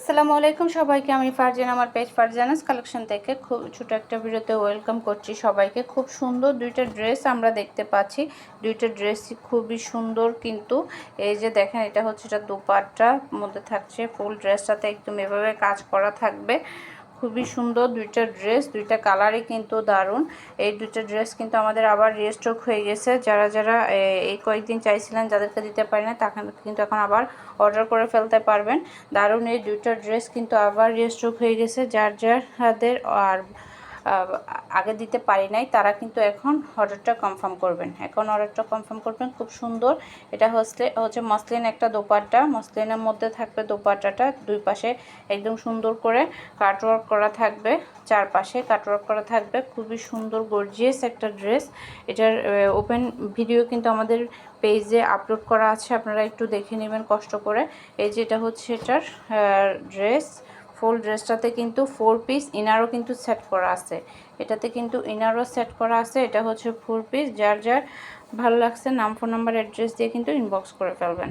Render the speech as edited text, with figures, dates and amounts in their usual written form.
আসসালামু আলাইকুম সবাইকে। আমি ফারজানা, আমার পেজ ফারজানাস কালেকশন থেকে খুব ছোট একটা ভিডিওতে ওয়েলকাম করছি সবাইকে। খুব সুন্দর দুইটা ড্রেস আমরা দেখতে পাচ্ছি। দুইটা ড্রেসই খুবই সুন্দর, কিন্তু এই যে দেখেন, এটা হচ্ছে এটা দোপাট্টার মধ্যে থাকছে। ফুল ড্রেসটাতে একদম এভাবে কাজ করা থাকবে। খুবই সুন্দর দুইটা ড্রেস, দুইটা কালারই কিন্তু দারুণ। এই দুইটা ড্রেস কিন্তু আমাদের আবার রিস্টক হয়ে গেছে। যারা যারা এই কয়েকদিন চাইছিলেন, যাদেরকে দিতে পারি না, তাকে কিন্তু এখন আবার অর্ডার করে ফেলতে পারবেন। দারুণ এই দুইটা ড্রেস কিন্তু আবার রিস্টক হয়ে গেছে। যাদের আর আগে দিতে পারি নাই, তারা কিন্তু এখন অর্ডারটা কনফার্ম করবেন। খুব সুন্দর। এটা হচ্ছে মসলিন একটা দোপাট্টা। মসলিনের মধ্যে থাকবে দোপাট্টাটা, দুই পাশে একদম সুন্দর করে কাটওয়ার্ক করা থাকবে, চারপাশে কাটওয়ার্ক করা থাকবে। খুবই সুন্দর গর্জিয়াস একটা ড্রেস। এটার ওপেন ভিডিও কিন্তু আমাদের পেজে আপলোড করা আছে, আপনারা একটু দেখে নেবেন কষ্ট করে। এই যে এটা হচ্ছে এটার ড্রেস। ফুল ড্রেসটাতে কিন্তু 4 পিস ইনারও কিন্তু সেট করা আছে। এটাতে কিন্তু ইনারও সেট করা আছে। এটা হচ্ছে 4 পিস। যার যার ভালো লাগছে নাম, ফোন নাম্বার, অ্যাড্রেস দিয়ে কিন্তু ইনবক্স করে ফেলবেন।